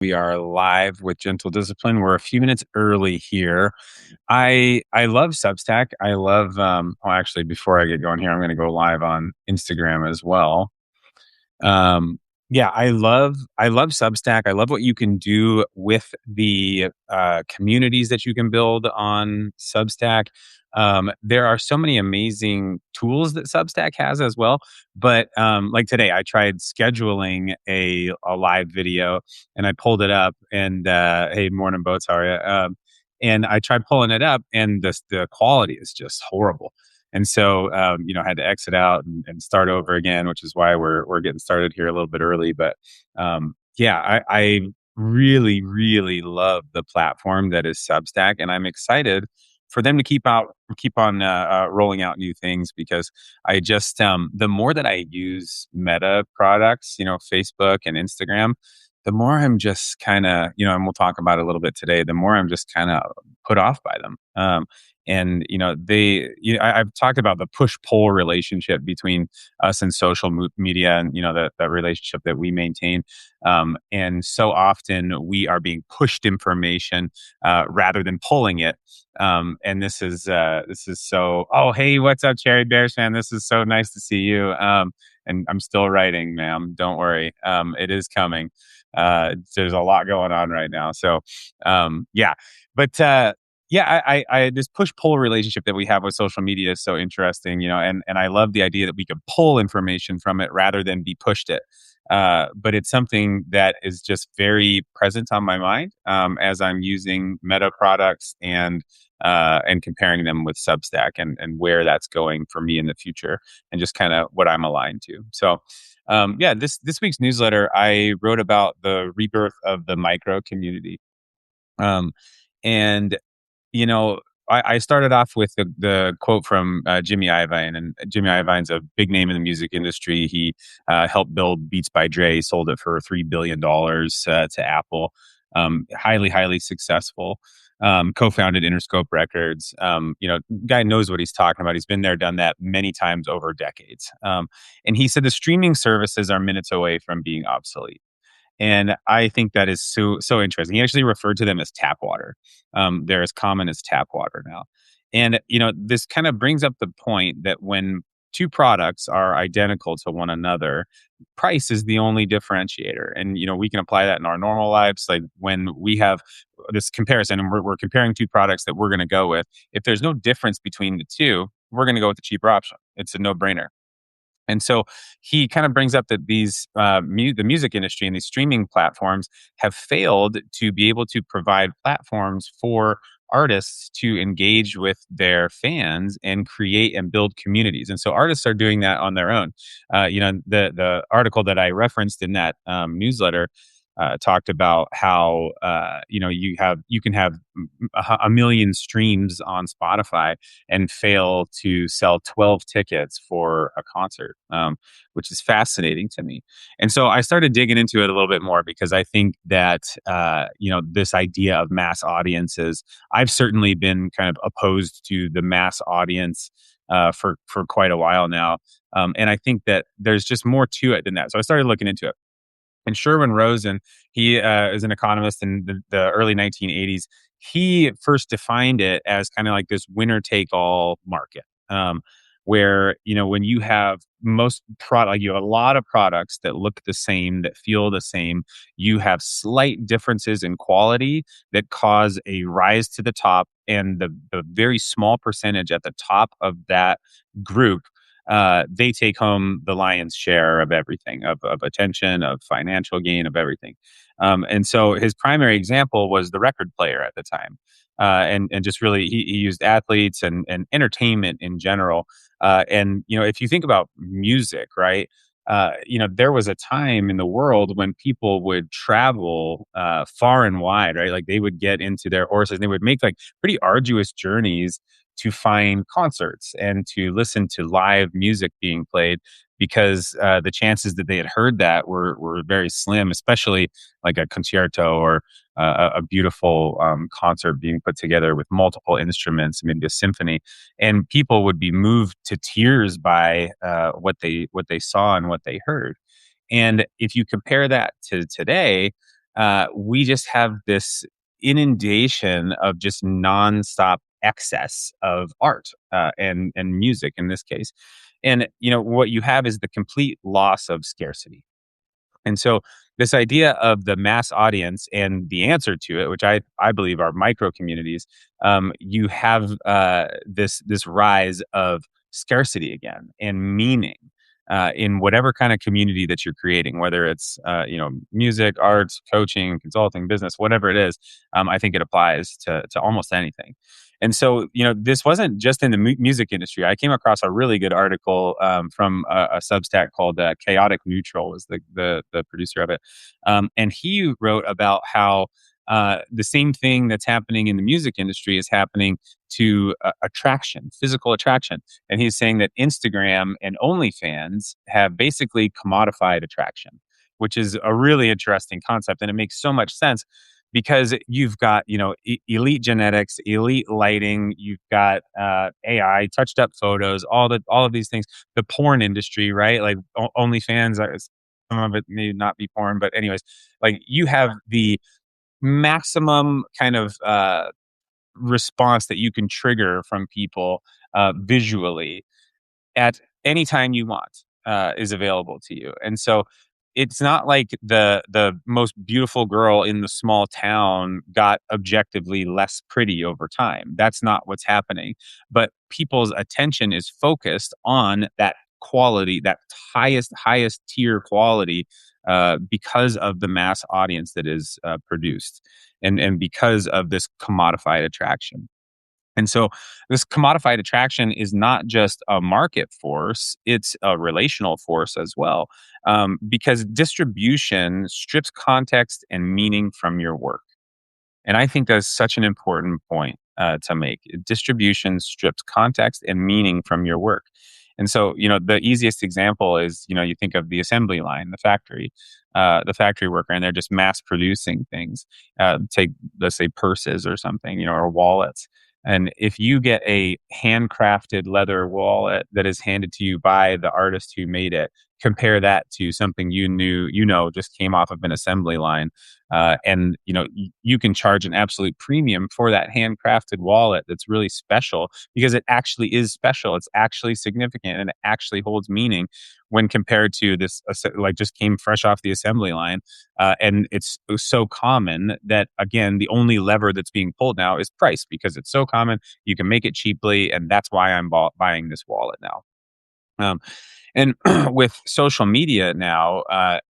We are live with Gentle Discipline. We're a few minutes early here. I love Substack. I love actually before I get going here, I'm going to go live on Instagram as well. Um, yeah, I love Substack. I love what you can do with the communities that you can build on Substack. There are so many amazing tools that Substack has as well. But like today, I tried scheduling a live video, and I pulled it up. And hey, morning boats, how are you? And I tried pulling it up, and the quality is just horrible. And so, I had to exit out and start over again, which is why we're getting started here a little bit early. But yeah, I really, really love the platform that is Substack, and I'm excited for them to keep on rolling out new things because I just the more that I use Meta products, Facebook and Instagram, the more I'm just kind of, and we'll talk about it a little bit today. The more I'm just kind of put off by them. And I've talked about the push pull relationship between us and social media, and that relationship that we maintain. And so often we are being pushed information rather than pulling it. And this is so. Oh, hey, what's up, Cherry Bears fan? This is so nice to see you. And I'm still writing, ma'am. Don't worry. It is coming. There's a lot going on right now. So, yeah, but. Yeah, I this push pull relationship that we have with social media is so interesting, and I love the idea that we could pull information from it rather than be pushed it. But it's something that is just very present on my mind as I'm using Meta products and comparing them with Substack and where that's going for me in the future and just kind of what I'm aligned to. So. Yeah, this week's newsletter, I wrote about the rebirth of the micro community. Um, and I started off with the quote from Jimmy Iovine, and Jimmy Iovine's a big name in the music industry. He helped build Beats by Dre, sold it for $3 billion to Apple. Highly, highly successful. Co-founded Interscope Records. Guy knows what he's talking about. He's been there, done that many times over decades. And he said the streaming services are minutes away from being obsolete. And I think that is so interesting. He actually referred to them as tap water. They're as common as tap water now. And this kind of brings up the point that when two products are identical to one another, price is the only differentiator. And we can apply that in our normal lives. Like when we have this comparison and we're comparing two products that we're going to go with, if there's no difference between the two, we're going to go with the cheaper option. It's a no-brainer. And so he kind of brings up that the music industry and these streaming platforms have failed to be able to provide platforms for artists to engage with their fans and create and build communities. And so artists are doing that on their own. The article that I referenced in that newsletter talked about how you can have a million streams on Spotify and fail to sell 12 tickets for a concert, which is fascinating to me. And so I started digging into it a little bit more because I think that this idea of mass audiences, I've certainly been kind of opposed to the mass audience for quite a while now, and I think that there's just more to it than that. So I started looking into it. And Sherwin Rosen, he is an economist in the early 1980s. He first defined it as kind of like this winner take all market, where when you have like you have a lot of products that look the same, that feel the same, you have slight differences in quality that cause a rise to the top, and the very small percentage at the top of that group, they take home the lion's share of everything, of attention, of financial gain, of everything. And so his primary example was the record player at the time. And just really, he used athletes and entertainment in general. And if you think about music, right? There was a time in the world when people would travel far and wide, right? Like they would get into their horses, and they would make like pretty arduous journeys to find concerts and to listen to live music being played because the chances that they had heard that were very slim, especially like a concerto or a beautiful concert being put together with multiple instruments, maybe a symphony, and people would be moved to tears by what they saw and what they heard. And if you compare that to today, we just have this inundation of just nonstop excess of art and music in this case. And what you have is the complete loss of scarcity. And so this idea of the mass audience and the answer to it, which I believe are micro communities, you have this rise of scarcity again and meaning in whatever kind of community that you're creating, whether it's music, arts, coaching, consulting, business, whatever it is. I think it applies to almost anything. And so, this wasn't just in the music industry. I came across a really good article from a Substack called Chaotic Neutral, was the producer of it, and he wrote about how the same thing that's happening in the music industry is happening to attraction, physical attraction. And he's saying that Instagram and OnlyFans have basically commodified attraction, which is a really interesting concept, and it makes so much sense because you've got elite genetics, elite lighting, you've got AI, touched up photos, all of these things. The porn industry, right? Like OnlyFans, some of it may not be porn, but anyways, like you have the maximum kind of response that you can trigger from people visually at any time you want is available to you. And so it's not like the most beautiful girl in the small town got objectively less pretty over time. That's not what's happening. But people's attention is focused on that quality, that highest tier quality, because of the mass audience that is produced, and because of this commodified attraction. And so this commodified attraction is not just a market force, it's a relational force as well. Because distribution strips context and meaning from your work. And I think that's such an important point to make. Distribution strips context and meaning from your work. And so, the easiest example is, you think of the assembly line, the factory worker, and they're just mass producing things. Take, let's say, purses or something, or wallets. And if you get a handcrafted leather wallet that is handed to you by the artist who made it, compare that to something just came off of an assembly line, and you can charge an absolute premium for that handcrafted wallet that's really special because it actually is special. It's actually significant and it actually holds meaning when compared to this like just came fresh off the assembly line. And it's so common that, again, the only lever that's being pulled now is price because it's so common. You can make it cheaply, and that's why I'm buying this wallet now. And with social media now,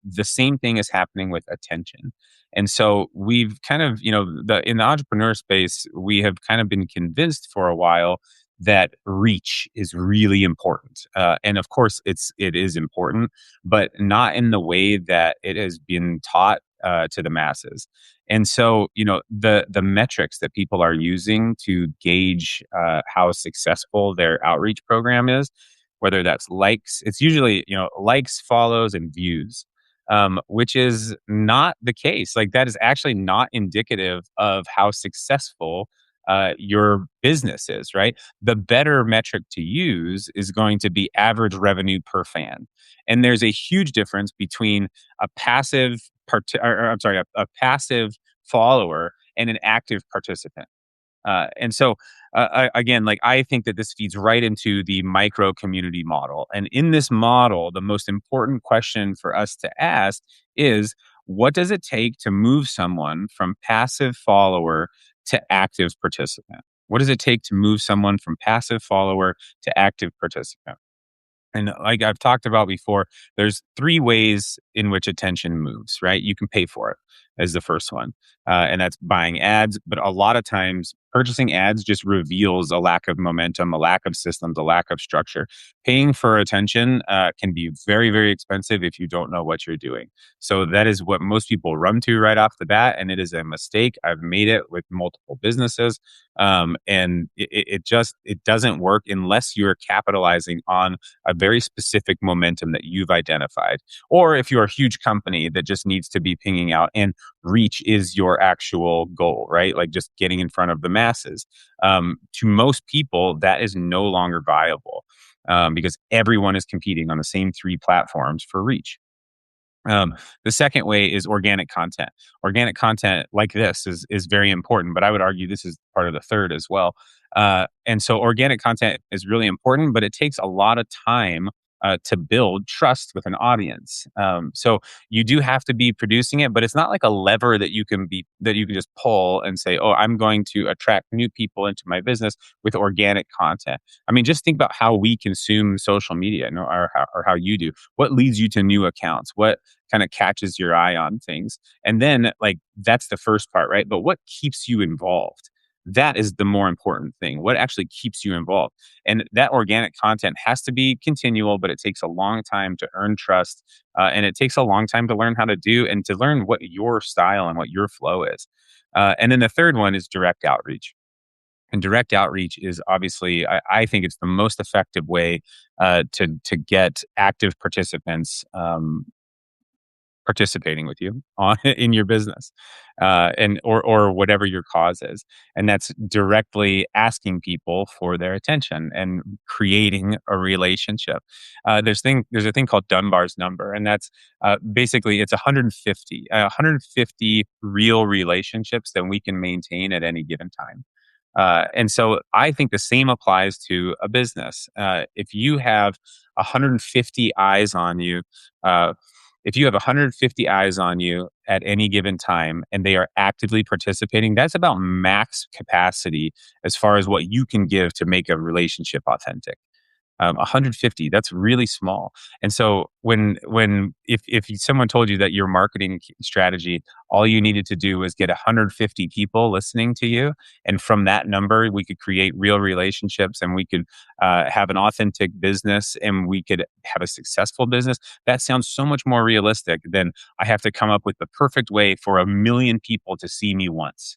the same thing is happening with attention. And so we've kind of, in the entrepreneur space, we have kind of been convinced for a while that reach is really important. And of course, it is important, but not in the way that it has been taught to the masses. And so, the metrics that people are using to gauge how successful their outreach program is, whether that's likes, it's usually, likes, follows, and views, which is not the case. Like that is actually not indicative of how successful your business is, right? The better metric to use is going to be average revenue per fan. And there's a huge difference between a passive, a passive follower and an active participant. And so, again, like I think that this feeds right into the micro community model. And in this model, the most important question for us to ask is, what does it take to move someone from passive follower to active participant? What does it take to move someone from passive follower to active participant? And like I've talked about before, there's three ways in which attention moves, right? You can pay for it as the first one. And that's buying ads. But a lot of times purchasing ads just reveals a lack of momentum, a lack of systems, a lack of structure. Paying for attention can be very, very expensive if you don't know what you're doing. So that is what most people run to right off the bat. And it is a mistake. I've made it with multiple businesses. And it doesn't work unless you're capitalizing on a very specific momentum that you've identified. Or if you're a huge company that just needs to be pinging out and reach is your actual goal, right? Like just getting in front of the masses. To most people, that is no longer viable because everyone is competing on the same three platforms for reach. Um, the second way is organic content. Organic content like this is very important, but I would argue this is part of the third as well. And so organic content is really important, but it takes a lot of time to build trust with an audience. So you do have to be producing it, but it's not like a lever that you can just pull and say, "Oh, I'm going to attract new people into my business with organic content." I mean, just think about how we consume social media, or how you do. What leads you to new accounts? What kind of catches your eye on things. And then, like, that's the first part, right? But what keeps you involved? That is the more important thing. What actually keeps you involved? And that organic content has to be continual, but it takes a long time to earn trust. And it takes a long time to learn how to do and to learn what your style and what your flow is. And then the third one is direct outreach. And direct outreach is obviously, I think it's the most effective way to get active participants participating with you on in your business, and or whatever your cause is, and that's directly asking people for their attention and creating a relationship. There's a thing called Dunbar's number, and that's basically it's 150 real relationships that we can maintain at any given time. And so I think the same applies to a business. If you have 150 eyes on you, uh, if you have 150 eyes on you at any given time and they are actively participating, that's about max capacity as far as what you can give to make a relationship authentic. 150, that's really small. And so if someone told you that your marketing strategy, all you needed to do was get 150 people listening to you, and from that number we could create real relationships, and we could have an authentic business, and we could have a successful business. That sounds so much more realistic than I have to come up with the perfect way for 1 million people to see me once.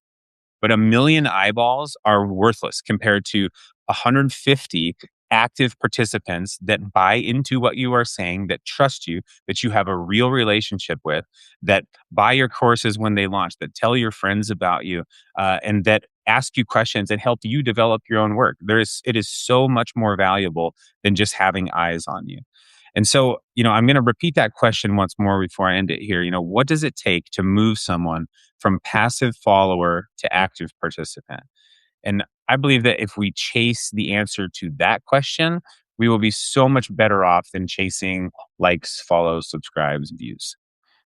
But 1 million eyeballs are worthless compared to 150 active participants that buy into what you are saying, that trust you, that you have a real relationship with, that buy your courses when they launch, that tell your friends about you, and that ask you questions and help you develop your own work. It is so much more valuable than just having eyes on you. And so, I'm going to repeat that question once more before I end it here. What does it take to move someone from passive follower to active participant? And I believe that if we chase the answer to that question, we will be so much better off than chasing likes, follows, subscribes, views.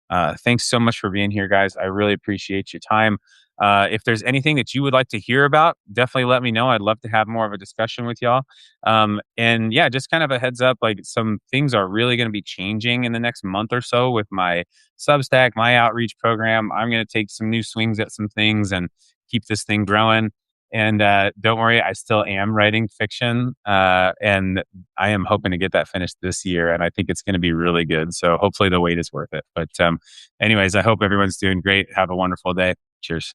Thanks so much for being here, guys. I really appreciate your time. If there's anything that you would like to hear about, definitely let me know. I'd love to have more of a discussion with y'all. And yeah, just kind of a heads up, like some things are really going to be changing in the next month or so with my Substack, my outreach program. I'm going to take some new swings at some things and keep this thing growing. And don't worry, I still am writing fiction, and I am hoping to get that finished this year. And I think it's going to be really good. So hopefully the wait is worth it. But anyways, I hope everyone's doing great. Have a wonderful day. Cheers.